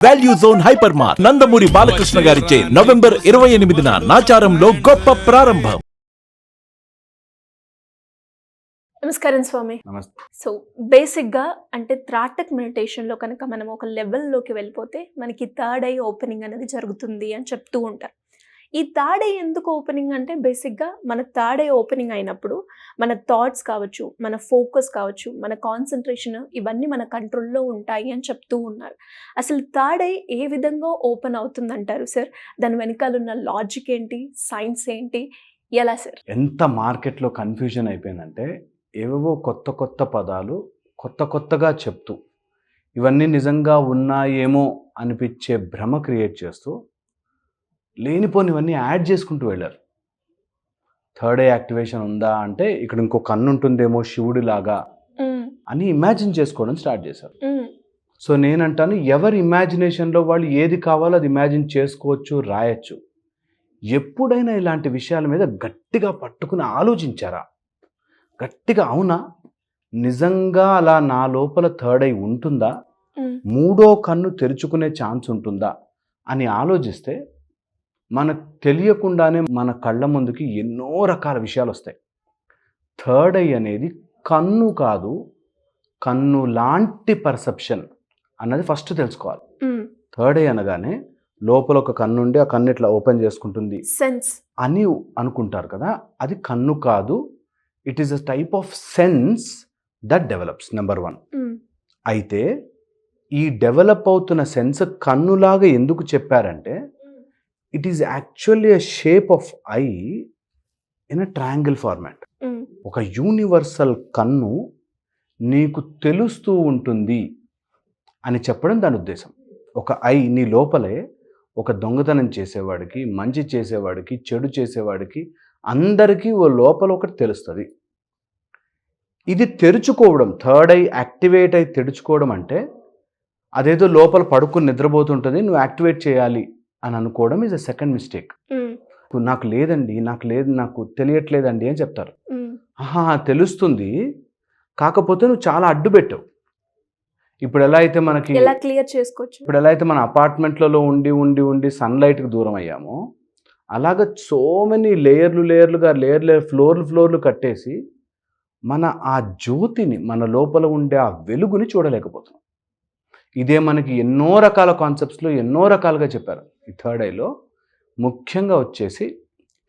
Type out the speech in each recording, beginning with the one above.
Value zone hyper mart Nandamuri Balakrishna గారిచే November 28న నాచారంలో గొప్ప ప్రారంభం. నమస్కారం స్వామి. నమస్తే. సో బేసిక్గా అంటే త్రాటక్ మెడిటేషన్లో కనుక మనం ఒక లెవెల్లోకి వెళ్ళిపోతే మనకి థర్డ్ ఐ ఓపెనింగ్ అనేది జరుగుతుంది అని చెప్తూ ఉంటారు. ఈ థర్డ్ ఐ ఎందుకు ఓపెనింగ్ అంటే బేసిక్గా మన థర్డ్ ఐ ఓపెనింగ్ అయినప్పుడు మన థాట్స్ కావచ్చు, మన ఫోకస్ కావచ్చు, మన కాన్సన్ట్రేషన్ ఇవన్నీ మన కంట్రోల్లో ఉంటాయి అని చెప్తూ ఉన్నారు. అసలు థర్డ్ ఐ ఏ విధంగా ఓపెన్ అవుతుందంటారు సార్? దాని వెనకాల ఉన్న లాజిక్ ఏంటి, సైన్స్ ఏంటి, ఎలా సార్? ఎంత మార్కెట్లో కన్ఫ్యూజన్ అయిపోయిందంటే ఏవేవో కొత్త కొత్త పదాలు కొత్తగా చెప్తూ ఇవన్నీ నిజంగా ఉన్నాయేమో అనిపించే భ్రమ క్రియేట్ చేస్తూ లేనిపోనివన్నీ యాడ్ చేసుకుంటూ వెళ్ళారు. థర్డ్ ఐ యాక్టివేషన్ ఉందా అంటే ఇక్కడ ఇంకో కన్ను ఉంటుందేమో శివుడిలాగా అని ఇమాజిన్ చేసుకోవడం స్టార్ట్ చేశారు. సో నేనంటాను, ఎవరి ఇమాజినేషన్లో వాళ్ళు ఏది కావాలో అది ఇమాజిన్ చేసుకోవచ్చు, రాయొచ్చు. ఎప్పుడైనా ఇలాంటి విషయాల మీద గట్టిగా పట్టుకుని ఆలోచించారా? గట్టిగా అవునా, నిజంగా అలా నా లోపల థర్డ్ ఐ ఉంటుందా, మూడో కన్ను తెరుచుకునే ఛాన్స్ ఉంటుందా అని ఆలోచిస్తే మనకు తెలియకుండానే మన కళ్ళ ముందుకి ఎన్నో రకాల విషయాలు వస్తాయి. థర్డ్ ఐ అనేది కన్ను కాదు, కన్ను లాంటి పర్సెప్షన్ అన్నది ఫస్ట్ తెలుసుకోవాలి. థర్డ్ ఐ అనగానే లోపల ఒక కన్ను ఉండి ఆ కన్ను ఇట్లా ఓపెన్ చేసుకుంటుంది సెన్స్ అని అనుకుంటారు కదా, అది కన్ను కాదు. It is a type of sense that develops, number 1. అయితే ఈ డెవలప్ అవుతున్న సెన్స్ కన్నులాగా ఎందుకు చెప్పారంటే it is actually a shape of I in a triangle format. ఒక యూనివర్సల్ కన్ను నీకు తెలుస్తూ ఉంటుంది అని చెప్పడం దాని ఉద్దేశం. ఒక ఐ నీ లోపలే ఒక దొంగతనం చేసేవాడికి, మంచి చేసేవాడికి, చెడు చేసేవాడికి అందరికీ ఓ లోపల ఒకటి తెలుస్తుంది. ఇది తెరుచుకోవడం, థర్డ్ ఐ యాక్టివేట్ అయి తెరుచుకోవడం అంటే అదేదో లోపల పడుకుని నిద్రపోతుంటుంది, నువ్వు యాక్టివేట్ చేయాలి అని అనుకోవడం ఈజ్ అ సెకండ్ మిస్టేక్. నాకు లేదండి, నాకు తెలియట్లేదండి అని చెప్తారు. తెలుస్తుంది, కాకపోతే నువ్వు చాలా అడ్డు పెట్టావు. ఇప్పుడు ఎలా అయితే మనకి క్లియర్ చేసుకోవచ్చు, ఇప్పుడు ఎలా అయితే మన అపార్ట్మెంట్లలో ఉండి ఉండి ఉండి సన్లైట్కి దూరం అయ్యామో, అలాగ సో మెనీ లేయర్లుగా ఫ్లోర్లు కట్టేసి మన ఆ జ్యోతిని, మన లోపల ఉండే ఆ వెలుగుని చూడలేకపోతున్నాం. ఇదే మనకి ఎన్నో రకాల కాన్సెప్ట్స్లో ఎన్నో రకాలుగా చెప్పారు. ఈ థర్డ్ ఐలో ముఖ్యంగా వచ్చేసి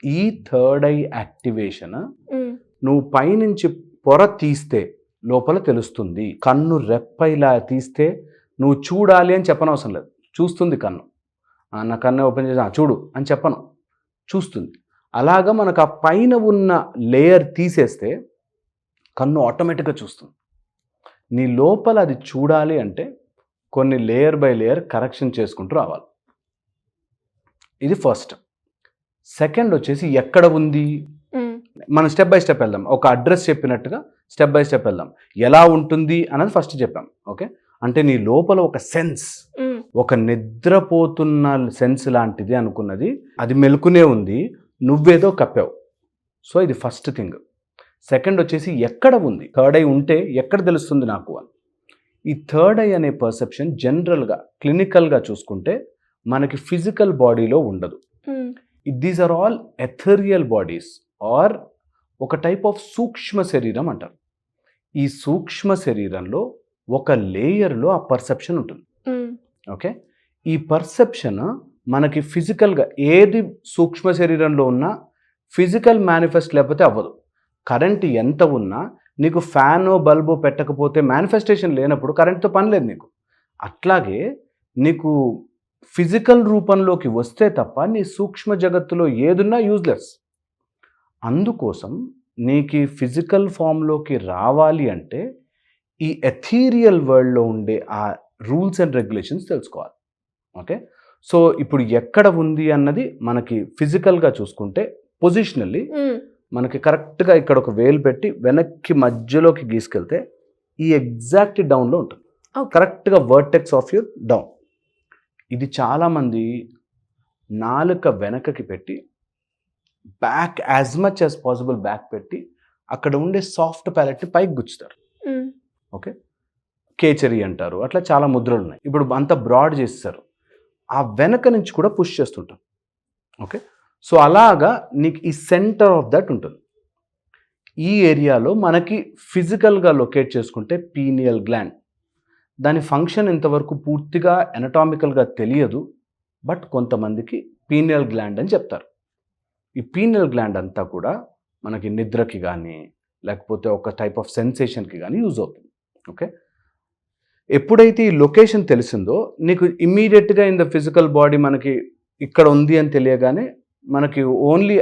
ఈ థర్డ్ ఐ యాక్టివేషన్ నువ్వు పైనుంచి పొర తీస్తే లోపల తెలుస్తుంది. కన్ను రెప్పైలా తీస్తే నువ్వు చూడాలి అని చెప్పనవసరం లేదు, చూస్తుంది కన్ను. నా కన్ను ఓపెన్ చేసి చూడు అని చెప్పను, చూస్తుంది. అలాగా మనకు ఆ పైన ఉన్న లేయర్ తీసేస్తే కన్ను ఆటోమేటిక్గా చూస్తుంది. నీ లోపల అది చూడాలి అంటే కొన్ని లేయర్ బై లేయర్ కరెక్షన్ చేసుకుంటూ రావాలి. ఇది ఫస్ట్. సెకండ్ వచ్చేసి ఎక్కడ ఉంది, మనం స్టెప్ బై స్టెప్ వెళ్దాం. ఒక అడ్రస్ చెప్పినట్టుగా స్టెప్ బై స్టెప్ వెళ్దాం. ఎలా ఉంటుంది అన్నది ఫస్ట్ చెప్పాం. ఓకే, అంటే నీ లోపల ఒక సెన్స్, ఒక నిద్రపోతున్న సెన్స్ లాంటిది అనుకున్నది, అది మెలుకునే ఉంది, నువ్వేదో కప్పావు. సో ఇది ఫస్ట్ థింగ్. సెకండ్ వచ్చేసి ఎక్కడ ఉంది, థర్డ్ ఐ ఉంటే ఎక్కడ తెలుస్తుంది నాకు అని. ఈ థర్డ్ ఐ అనే పర్సెప్షన్ జనరల్గా క్లినికల్గా చూసుకుంటే మనకి ఫిజికల్ బాడీలో ఉండదు. These are all ethereal bodies are ఒక టైప్ ఆఫ్ సూక్ష్మ శరీరం అంటారు. ఈ సూక్ష్మ శరీరంలో ఒక లేయర్లో ఆ పర్సెప్షన్ ఉంటుంది. ఓకే, ఈ పర్సెప్షన్ మనకి ఫిజికల్గా ఏది సూక్ష్మ శరీరంలో ఉన్నా ఫిజికల్ మేనిఫెస్ట్ లేకపోతే అవ్వదు. కరెంట్ ఎంత ఉన్నా నీకు ఫ్యానో బల్బో పెట్టకపోతే మేనిఫెస్టేషన్ లేనప్పుడు కరెంట్తో పని లేదు నీకు. అట్లాగే నీకు ఫిజికల్ రూపంలోకి వస్తే తప్ప నీ సూక్ష్మ జగత్తులో ఏదున్నా యూజ్లెస్. అందుకోసం నీకు ఫిజికల్ ఫామ్లోకి రావాలి అంటే ఈ ఎథీరియల్ వరల్డ్లో ఉండే ఆ రూల్స్ అండ్ రెగ్యులేషన్స్ తెలుసుకోవాలి. ఓకే, సో ఇప్పుడు ఎక్కడ ఉంది అన్నది మనకి ఫిజికల్గా చూసుకుంటే పొజిషనల్లీ మనకి కరెక్ట్గా ఇక్కడ ఒక వేలు పెట్టి వెనక్కి మధ్యలోకి గీసుకెళ్తే ఈ ఎగ్జాక్ట్ డౌన్లో ఉంటుంది, కరెక్ట్గా వర్టెక్స్ ఆఫ్ యూర్ డౌన్. ఇది చాలామంది నాలుక వెనకకి పెట్టి back as much as possible back పెట్టి అక్కడ ఉండే సాఫ్ట్ ప్యాలెట్ని పైకి గుచ్చుతారు. ఓకే, కేచరి అంటారు, అట్లా చాలా ముద్రలు ఉన్నాయి. ఇప్పుడు అంత బ్రాడ్ చేస్తారు, ఆ వెనక నుంచి కూడా పుష్ చేస్తుంటాం. ఓకే, సో అలాగా నీకు ఈ సెంటర్ ఆఫ్ దట్ ఉంటుంది. ఈ ఏరియాలో మనకి ఫిజికల్గా లొకేట్ చేసుకుంటే పీనియల్ గ్లాండ్. దాని ఫంక్షన్ ఇంతవరకు పూర్తిగా ఎనటామికల్గా తెలియదు, బట్ కొంతమందికి పీనియల్ గ్లాండ్ అని చెప్తారు. ఈ పీనియల్ గ్లాండ్ అంతా కూడా మనకి నిద్రకి కానీ లేకపోతే ఒక టైప్ ఆఫ్ సెన్సేషన్కి కానీ యూజ్ అవుతుంది. ఓకే, ఎప్పుడైతే ఈ లొకేషన్ తెలిసిందో నీకు ఇమ్మీడియట్గా ఇన్ ద ఫిజికల్ బాడీ మనకి ఇక్కడ ఉంది అని తెలియగానే మనకి ఓన్లీ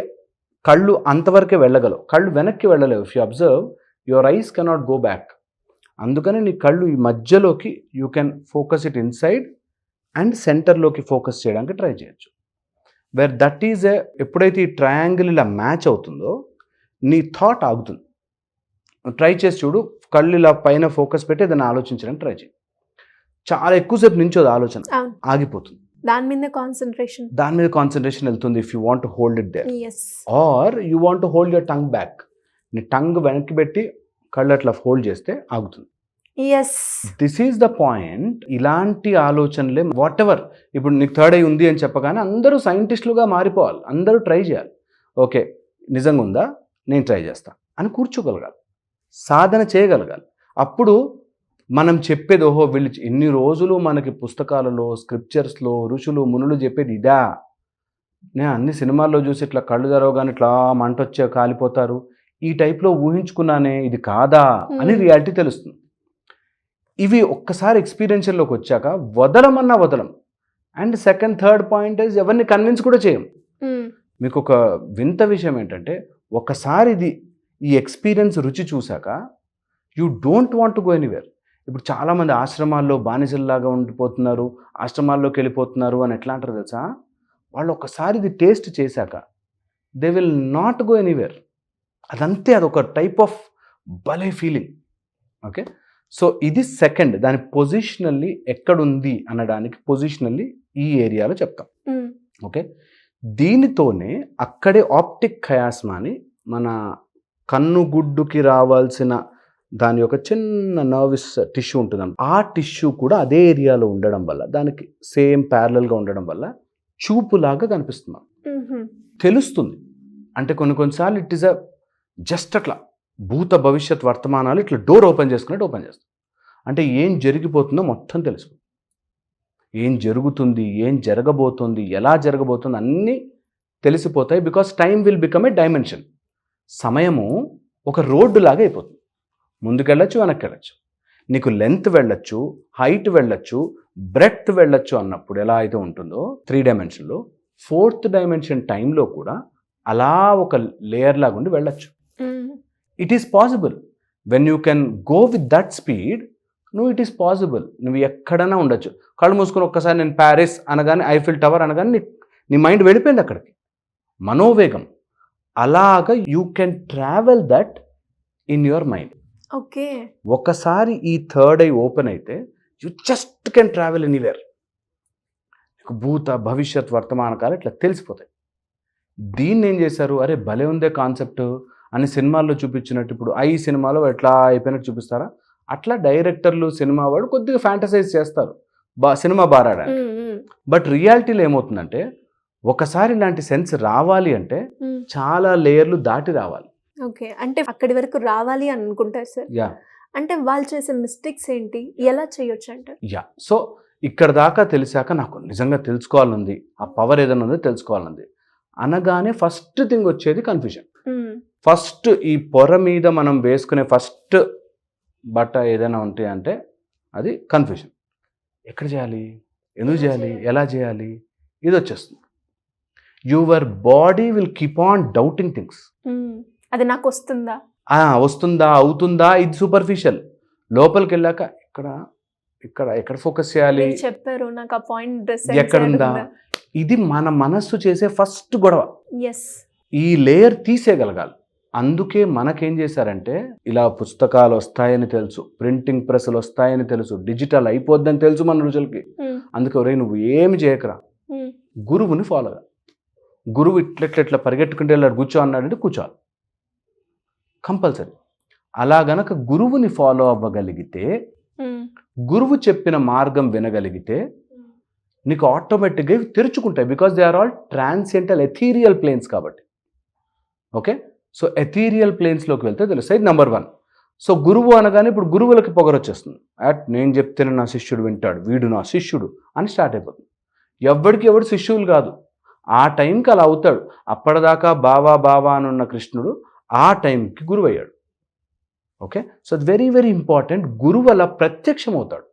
కళ్ళు అంతవరకే వెళ్ళగలవు, కళ్ళు వెనక్కి వెళ్ళలేవు. If you observe your eyes cannot go back. అందుకని నీ కళ్ళు ఈ మధ్యలోకి you can focus it inside and సెంటర్లోకి ఫోకస్ చేయడానికి ట్రై చేయొచ్చు. వేర్ దట్ ఈజ్ ఎప్పుడైతే ఈ ట్రయాంగిల్ ఇలా మ్యాచ్ అవుతుందో నీ థాట్ ఆగుతుంది. ట్రై చేసి చూడు, కళ్ళు ఇలా పైన ఫోకస్ పెట్టి దాన్ని ఆలోచించడానికి ట్రై చేయి. చాలా ఎక్కువసేపు నించోదు ఆలోచన, ఆగిపోతుంది. దాని మీద కాన్సన్ట్రేషన్ వెళ్తుంది. If you want to hold it there are you want to hold your tongue back, నీ టంగ్ వెనక్కి పెట్టి కళ్ళు అట్లా హోల్డ్ చేస్తే ఆగుతుంది. This is the point. ఇలాంటి ఆలోచనలే వాట్ ఎవర్. ఇప్పుడు నీకు థర్డ్ ఐ ఉంది అని చెప్పగానే అందరూ సైంటిస్టులుగా మారిపోవాలి, అందరూ ట్రై చేయాలి. ఓకే, నిజంగా ఉందా, నేను ట్రై చేస్తా అని కూర్చోగలగాలి, సాధన చేయగలగాలి. అప్పుడు మనం చెప్పేది ఓహో వీళ్ళు ఎన్ని రోజులు మనకి పుస్తకాలలో స్క్రిప్చర్స్లో ఋషులు మునులు చెప్పేది ఇదా, నేను అన్ని సినిమాల్లో చూసి ఇట్లా కళ్ళు తెరవగానే ఇట్లా మంట వచ్చే కాలిపోతారు, ఈ టైప్లో ఊహించుకున్నానే, ఇది కాదా అని రియాలిటీ తెలుస్తుంది. ఇవి ఒక్కసారి ఎక్స్పీరియన్షియల్లోకి వచ్చాక వదలమన్నా వదలం. And second third point is ఎవరిని కన్విన్స్ కూడా చేయం. మీకు ఒక వింత విషయం ఏంటంటే ఒకసారి ఈ ఎక్స్పీరియన్స్ రుచి చూశాక you don't want to go anywhere. ఇప్పుడు చాలామంది ఆశ్రమాల్లో బానిసల్లాగా ఉండిపోతున్నారు, ఆశ్రమాల్లోకి వెళ్ళిపోతున్నారు అని ఎట్లా అంటారు తెలుసా? వాళ్ళు ఒక్కసారి ఇది టేస్ట్ చేశాక they will not go anywhere. అదంతే, అదొక టైప్ ఆఫ్ భలే ఫీలింగ్. ఓకే, సో ఇది సెకండ్. దాని పొజిషనల్లీ ఎక్కడుంది అనడానికి పొజిషనల్లీ ఈ ఏరియాలో చెప్తాం. ఓకే, దీనితోనే అక్కడే ఆప్టిక్ ఖయాస్మా అని మన కన్నుగుడ్డుకి రావాల్సిన దాని యొక్క చిన్న నర్వస్ టిష్యూ ఉంటుంది. ఆ టిష్యూ కూడా అదే ఏరియాలో ఉండడం వల్ల, దానికి సేమ్ ప్యారలల్గా ఉండడం వల్ల చూపులాగా కనిపిస్తున్నాం, తెలుస్తుంది. అంటే కొన్నిసార్లు ఇట్ ఈస్ అ జస్ట్ అట్లా భూత భవిష్యత్ వర్తమానాలు ఇట్లా డోర్ ఓపెన్ చేసుకున్నట్టు ఓపెన్ చేస్తాం. అంటే ఏం జరిగిపోతుందో మొత్తం తెలుసు, ఏం జరుగుతుంది, ఏం జరగబోతుంది, ఎలా జరగబోతుంది అన్నీ తెలిసిపోతాయి. Because time will become a dimension. సమయము ఒక రోడ్డు లాగా అయిపోతుంది, ముందుకెళ్ళచ్చు వెనక్కి వెళ్ళచ్చు, నీకు లెంత్ వెళ్ళచ్చు, హైట్ వెళ్ళచ్చు, బ్రెడ్త్ వెళ్ళచ్చు అన్నప్పుడు ఎలా అయితే ఉంటుందో 3 డైమెన్షన్లో, 4th డైమెన్షన్ టైంలో కూడా అలా ఒక లేయర్ లాగా ఉండి వెళ్ళచ్చు. It is possible when you can go with that speed. It is possible, నువ్వు ఎక్కడైనా ఉండొచ్చు. కళ్ళు మూసుకొని ఒక్కసారి నేను ప్యారిస్ అనగానే, ఐఫిల్ టవర్ అనగానే నీ మైండ్ వెళ్ళిపోయింది అక్కడికి, మనోవేగం. అలాగా you can travel that in your mind. Okay, ఒకసారి ఈ థర్డ్ ఐ ఓపెన్ అయితే you just can travel anywhere. భూత భవిష్యత్ వర్తమానకాలు ఇట్లా తెలిసిపోతాయి. దీన్ని ఏం చేశారు, అరే భలే ఉందే కాన్సెప్ట్ అని సినిమాల్లో చూపించినట్టు ఇప్పుడు ఐ సినిమాలో ఎట్లా అయిపోయినట్టు చూపిస్తారా, అట్లా డైరెక్టర్లు సినిమా వాడు కొద్దిగా ఫ్యాంటసైజ్ చేస్తారు సినిమా బారాడానికి. బట్ రియాలిటీలో ఏమవుతుందంటే ఒకసారి ఇలాంటి సెన్స్ రావాలి అంటే చాలా లేయర్లు దాటి రావాలి. ఓకే, అంటే అక్కడి వరకు రావాలి అని అనుకుంటారు సార్. యా, అంటే వాళ్ళు చేసే మిస్టేక్స్ ఏంటి, ఎలా చేయొచ్చు అంటారు? యా, సో ఇక్కడ దాకా తెలిసాక నాకు నిజంగా తెలుసుకోవాలనుంది, ఆ పవర్ ఏదైనా ఉందో తెలుసుకోవాలనుంది అనగానే ఫస్ట్ థింగ్ వచ్చేది కన్ఫ్యూజన్. ఫస్ట్ ఈ పొర మీద మనం వేసుకునే ఫస్ట్ బట్ట ఏదైనా ఉంటే అంటే అది కన్ఫ్యూజన్. ఎక్కడ చేయాలి, ఎందుకు చేయాలి, ఎలా చేయాలి, ఇది వచ్చేస్తుంది. Your body will keep on doubting things. అది నాకు వస్తుందా, అవుతుందా, ఇది సూపర్ఫిషియల్. లోపలికి వెళ్ళాక ఎక్కడ ఫోకస్ చేయాలి, చెప్పారు నాకు ఆ పాయింట్ ఎక్కడుందా, ఇది మన మనస్సు చేసే ఫస్ట్ గొడవ. ఎస్, ఈ లేయర్ తీసేయగలగాలి. అందుకే మనకేం చేశారంటే ఇలా పుస్తకాలు వస్తాయని తెలుసు, ప్రింటింగ్ ప్రెస్లు వస్తాయని తెలుసు, డిజిటల్ అయిపోద్దని తెలుసు మన రుచులకి. అందుకే నువ్వు ఏమి చేయకరా, గురువుని ఫాలో గా. గురువు ఇట్లా పరిగెట్టుకుంటే ఇలా కూర్చో అన్నాడంటే కూర్చోవాలి కంపల్సరీ. అలా గనక గురువుని ఫాలో అవ్వగలిగితే గురువు చెప్పిన మార్గం వినగలిగితే నీకు ఆటోమేటిక్గా ఇవి తెరుచుకుంటాయి. Because they are all transcendental ethereal planes కాబట్టి. ఓకే, సో ఎథీరియల్ ప్లేన్స్లోకి వెళ్తే తెలుస్తాయి. నెంబర్ 1. సో గురువు అనగానే ఇప్పుడు గురువులకి పొగరొచ్చేస్తుంది. నేను చెప్తేనే నా శిష్యుడు వింటాడు, వీడు నా శిష్యుడు అని స్టార్ట్ అయిపోతుంది. ఎవడు శిష్యులు కాదు, ఆ టైంకి అలా అవుతాడు. అప్పటిదాకా బావా బావా అని ఉన్న కృష్ణుడు ఆ టైంకి గురువు అయ్యాడు. Okay, so very very important. గురువు అలా ప్రత్యక్షం అవుతాడు.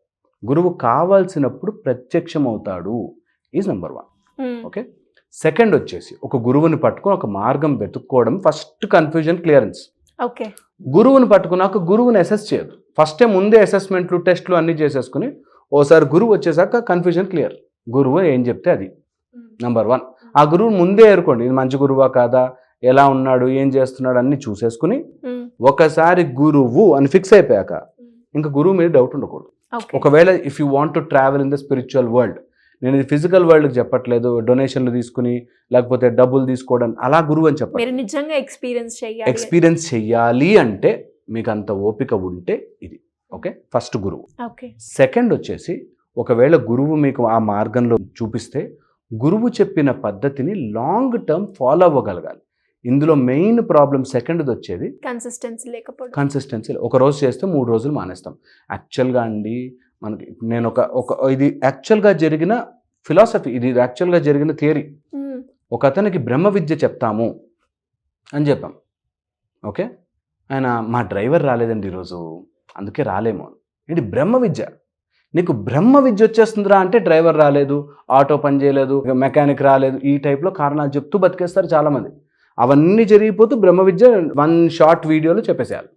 గురువు కావాల్సినప్పుడు ప్రత్యక్షం అవుతాడు ఈజ్ నెంబర్ 1. ఓకే, సెకండ్ వచ్చేసి ఒక గురువుని పట్టుకొని ఒక మార్గం వెతుక్కోవడం. First confusion clearance. ఓకే, గురువుని పట్టుకున్నాక గురువుని అసెస్ చేయదు. ఫస్టే ముందే అసెస్మెంట్లు టెస్ట్లు అన్నీ చేసేసుకుని ఓసారి గురువు వచ్చేసాక కన్ఫ్యూజన్ క్లియర్. గురువు ఏం చెప్తే అది నెంబర్ 1. ఆ గురువు ముందే ఏరుకోండి, ఇది మంచి గురువా కాదా, ఎలా ఉన్నాడు, ఏం చేస్తున్నాడు అన్ని చూసేసుకుని ఒకసారి గురువు అని ఫిక్స్ అయిపోయాక ఇంకా గురువు మీద డౌట్ ఉండకూడదు. ఒకవేళ if you want to travel in the spiritual world, నేను ఇది ఫిజికల్ వరల్డ్కి చెప్పట్లేదు, డొనేషన్లు తీసుకుని లేకపోతే డబ్బులు తీసుకోవడం అలా గురువు అని చెప్పాలి. నిజంగా ఎక్స్పీరియన్స్ చెయ్యాలి అంటే మీకు అంత ఓపిక ఉంటే ఇది. ఓకే, ఫస్ట్ గురువు. సెకండ్ వచ్చేసి ఒకవేళ గురువు మీకు ఆ మార్గంలో చూపిస్తే గురువు చెప్పిన పద్ధతిని లాంగ్ టర్మ్ ఫాలో అవ్వగలగాలి. ఇందులో మెయిన్ ప్రాబ్లం సెకండ్ది వచ్చేది కన్సిస్టెన్సీ. ఒక రోజు చేస్తే 3 రోజులు మానేస్తాం. యాక్చువల్గా అండి మనకి నేను ఒక ఇది యాక్చువల్గా జరిగిన ఫిలాసఫీ, ఇది యాక్చువల్గా జరిగిన థియరీ. ఒక అతనికి బ్రహ్మ విద్య చెప్తాము అని చెప్పాం. ఓకే, ఆయన మా డ్రైవర్ రాలేదండి ఈరోజు అందుకే రాలేమో. ఏంటి బ్రహ్మ విద్య, నీకు బ్రహ్మ విద్య వచ్చేస్తుందిరా అంటే డ్రైవర్ రాలేదు, ఆటో పని చేయలేదు, మెకానిక్ రాలేదు, ఈ టైప్లో కారణాలు చెప్తూ బతికేస్తారు చాలామంది. అవన్నీ జరిగిపోతూ బ్రహ్మ విద్య 1 షార్ట్ వీడియోలో చెప్పేసేయాలి.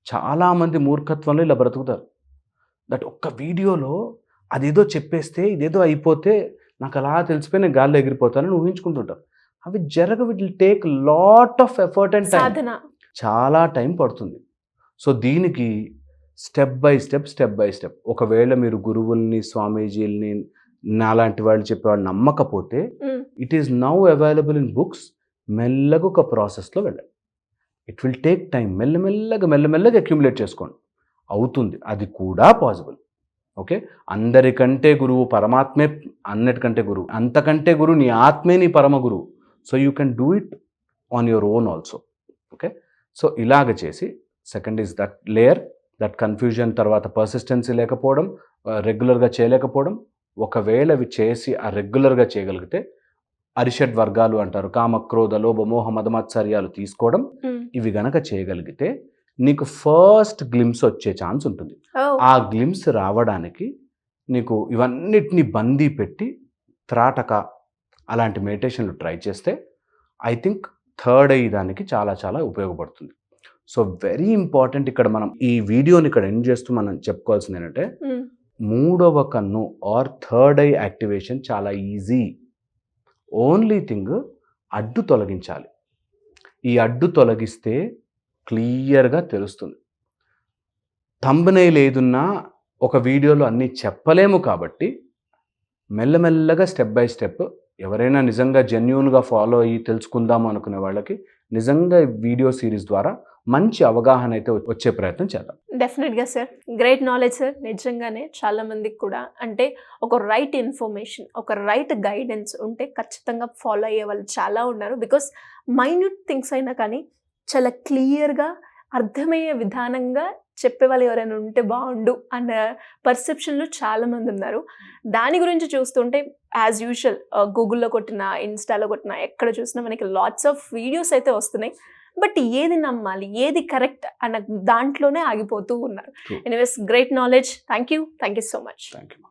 చాలామంది మూర్ఖత్వంలో ఇలా బ్రతుకుతారు. దట్ ఒక్క వీడియోలో అదేదో చెప్పేస్తే ఇదేదో అయిపోతే నాకు అలా తెలిసిపోయి నేను గాల్లో ఎగిరిపోతానని ఊహించుకుంటుంటారు. అవి it will take lot of effort and time, చాలా టైం పడుతుంది. సో దీనికి స్టెప్ బై స్టెప్ ఒకవేళ మీరు గురువుల్ని స్వామీజీల్ని నాలాంటి వాళ్ళు చెప్పేవాళ్ళు నమ్మకపోతే it is now available in books. మెల్లగా ఒక ప్రాసెస్లో వెళ్ళండి. It will take time. మెల్లమెల్లగా అక్యుములేట్ చేసుకోండి, అవుతుంది. అది కూడా పాసిబుల్. ఓకే, అందరికంటే గురువు పరమాత్మే, అన్నిటికంటే గురువు, అంతకంటే గురువు నీ ఆత్మే, నీ పరమ గురువు. So you can do it on your own also. Okay, so ఇలాగ చేసి second is that layer, that confusion. తర్వాత పర్సిస్టెన్సీ లేకపోవడం, రెగ్యులర్గా చేయలేకపోవడం. ఒకవేళ అవి చేసి ఆ రెగ్యులర్గా చేయగలిగితే అరిషడ్ వర్గాలు అంటారు, కామ క్రోధ లోభ మోహ మదమాత్సర్యాలు తీసుకోవడం, ఇవి గనక చేయగలిగితే నీకు ఫస్ట్ గ్లిమ్స్ వచ్చే ఛాన్స్ ఉంటుంది. ఆ గ్లిమ్స్ రావడానికి నీకు ఇవన్నిటిని బందీ పెట్టి త్రాటక అలాంటి మెడిటేషన్లు ట్రై చేస్తే ఐ థింక్ థర్డ్ అయ్యేదానికి చాలా చాలా ఉపయోగపడుతుంది. So very important. ఇక్కడ మనం ఈ వీడియోని ఇక్కడ ఎండ్ చేస్తూ మనం చెప్పుకోవాల్సింది ఏంటంటే 3వ కన్ను ఆర్ థర్డ్ ఐ యాక్టివేషన్ చాలా ఈజీ. ఓన్లీ థింగ్ అడ్డు తొలగించాలి. ఈ అడ్డు తొలగిస్తే క్లియర్గా తెలుస్తుంది. థంబ్నెయిల్ ఏదున్నా ఒక వీడియోలో అన్నీ చెప్పలేము కాబట్టి మెల్లమెల్లగా స్టెప్ బై స్టెప్ ఎవరైనా నిజంగా జెన్యూన్గా ఫాలో అయ్యి తెలుసుకుందాము అనుకునే వాళ్ళకి నిజంగా వీడియో సిరీస్ ద్వారా మంచి అవగాహన అయితే వచ్చే ప్రయత్నం చేద్దాం. డెఫినెట్గా సార్, గ్రేట్ నాలెడ్జ్ సార్. నిజంగానే చాలా మందికి కూడా అంటే ఒక రైట్ ఇన్ఫర్మేషన్, ఒక రైట్ గైడెన్స్ ఉంటే ఖచ్చితంగా ఫాలో అయ్యే వాళ్ళు చాలా ఉన్నారు. బికాస్ మైన్యూట్ థింగ్స్ అయినా కానీ చాలా క్లియర్గా అర్థమయ్యే విధానంగా చెప్పేవాళ్ళు ఎవరైనా ఉంటే బాగుండు అన్న పర్సెప్షన్లో చాలామంది ఉన్నారు. దాని గురించి చూస్తుంటే యాజ్ యూజువల్ గూగుల్లో కొట్టినా, ఇన్స్టాలో కొట్టినా, ఎక్కడ చూసినా మనకి లాట్స్ ఆఫ్ వీడియోస్ అయితే వస్తున్నాయి. బట్ ఏది నమ్మాలి, ఏది కరెక్ట్ అన్న దాంట్లోనే ఆగిపోతూ ఉన్నారు. Anyways, great knowledge. Thank you so much. Thank you.